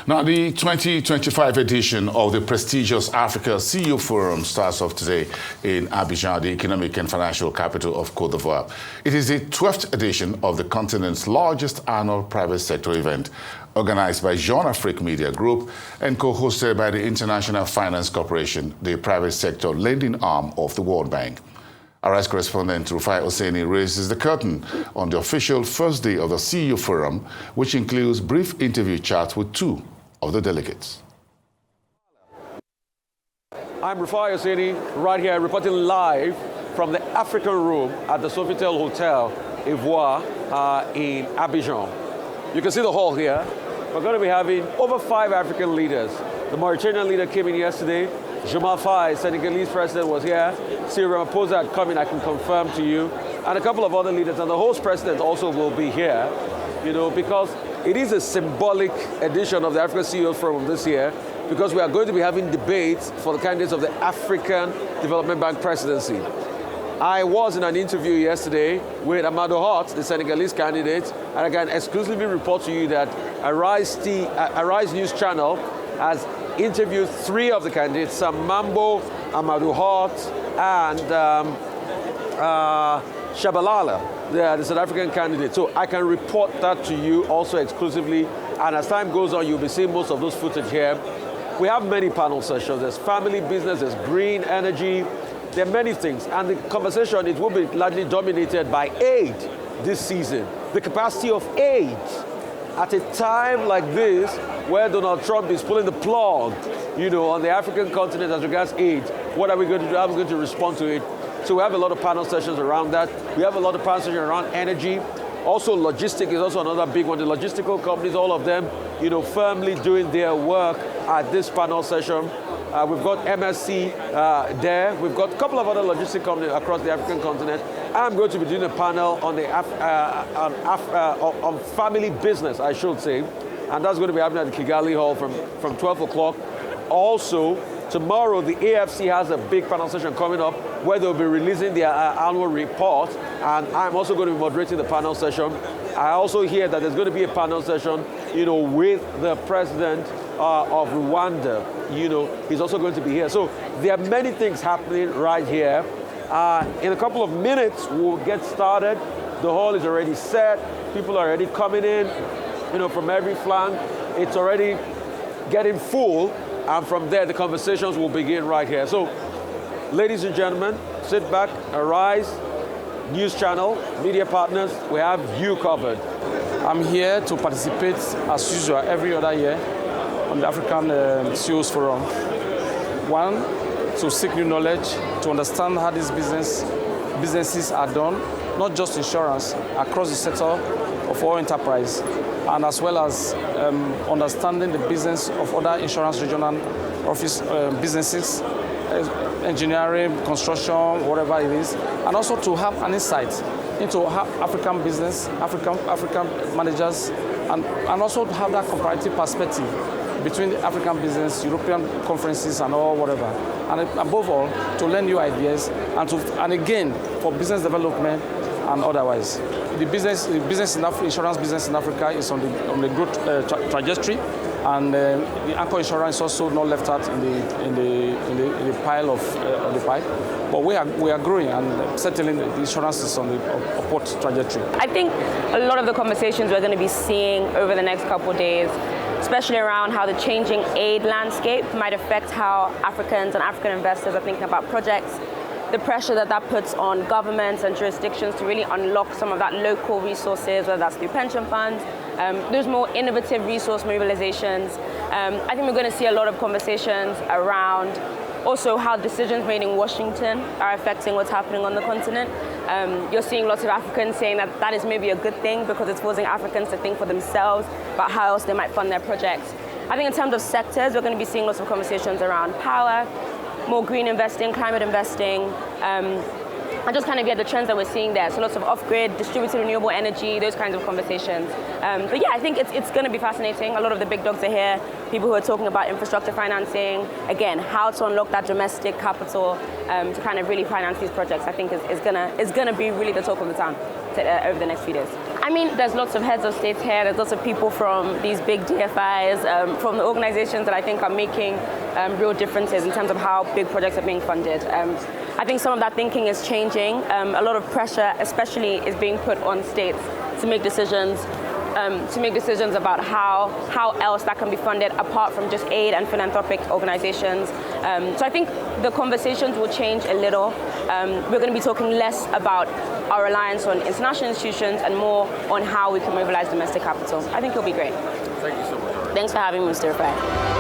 Now, the 2025 edition of the prestigious Africa CEO Forum starts off today in Abidjan, the economic and financial capital of Côte d'Ivoire. It is the 12th edition of the continent's largest annual private sector event, organized by Jean Afrique Media Group and co-hosted by the International Finance Corporation, the private sector lending arm of the World Bank. Our correspondent Rufai Oseni raises the curtain on the official first day of the CEO Forum, which includes brief interview chats with two of the delegates. I'm Rufai Oseni, right here reporting live from the African Room at the Sofitel Hotel Ivoire in Abidjan. You can see the hall here. We're going to be having over 5 African leaders. The Mauritanian leader came in yesterday. Jamal Faye, Senegalese president, was here. Cyril Ramaphosa had come in, I can confirm to you. And a couple of other leaders. And the host president also will be here, because it is a symbolic edition of the African CEO Forum this year, because we are going to be having debates for the candidates of the African Development Bank presidency. I was in an interview yesterday with Amadou Hott, the Senegalese candidate, and I can exclusively report to you that Arise News Channel has interviewed 3 of the candidates, Sam Mambo, Amadou Hott, and Shabalala, the South African candidate. So I can report that to you also exclusively, and as time goes on, you'll be seeing most of those footage here. We have many panel sessions. There's family business, there's green energy, there are many things, and the conversation, it will be largely dominated by aid this season. The capacity of aid at a time like this, where Donald Trump is pulling the plug, on the African continent as regards aid. What are we going to do? How are we going to respond to it? So we have a lot of panel sessions around that. We have a lot of panel sessions around energy. Also, logistics is also another big one. The logistical companies, all of them, firmly doing their work at this panel session. We've got MSC there. We've got a couple of other logistic companies across the African continent. I'm going to be doing a panel on on family business, I should say. And that's going to be happening at the Kigali Hall from 12 o'clock. Also, tomorrow, the AFC has a big panel session coming up where they'll be releasing their annual report. And I'm also going to be moderating the panel session. I also hear that there's going to be a panel session, with the president of Rwanda. He's also going to be here. So there are many things happening right here. In a couple of minutes, we'll get started. The hall is already set. People are already coming in, from every flank. It's already getting full. And from there, the conversations will begin right here. So, ladies and gentlemen, sit back, Arise News Channel, media partners, we have you covered. I'm here to participate, as usual, every other year on the African CEOs Forum. One, to seek new knowledge, to understand how these businesses are done, not just insurance, across the sector of all enterprise, and as well as understanding the business of other insurance regional office businesses, engineering, construction, whatever it is, and also to have an insight into how African business, African managers, and also to have that comparative perspective between the African business, European conferences, and all whatever. And above all, to learn new ideas, and again, for business development and otherwise. The insurance business in Africa is on the growth trajectory, and the anchor insurance is also not left out in the pile of the pipe. But we are growing, and certainly the insurance is on the upward trajectory. I think a lot of the conversations we're going to be seeing over the next couple of days, especially around how the changing aid landscape might affect how Africans and African investors are thinking about projects, the pressure that puts on governments and jurisdictions to really unlock some of that local resources, whether that's through pension funds, those more innovative resource mobilizations. I think we're going to see a lot of conversations around also how decisions made in Washington are affecting what's happening on the continent. You're seeing lots of Africans saying that is maybe a good thing because it's forcing Africans to think for themselves about how else they might fund their projects. I think in terms of sectors, we're going to be seeing lots of conversations around power, more green investing, climate investing, and just kind of the trends that we're seeing there. So lots of off-grid, distributed renewable energy, those kinds of conversations. But yeah, I think it's going to be fascinating. A lot of the big dogs are here. People who are talking about infrastructure financing, again, how to unlock that domestic capital to kind of really finance these projects, I think is going to be really the talk of the town over the next few days. I mean, there's lots of heads of states here. There's lots of people from these big DFIs, from the organizations that I think are making real differences in terms of how big projects are being funded. I think some of that thinking is changing. A lot of pressure, especially, is being put on states to make decisions about how else that can be funded apart from just aid and philanthropic organizations. So I think the conversations will change a little. We're going to be talking less about our reliance on international institutions and more on how we can mobilize domestic capital. I think it'll be great. Thank you so much. Thanks for having me, Mr. Rafai.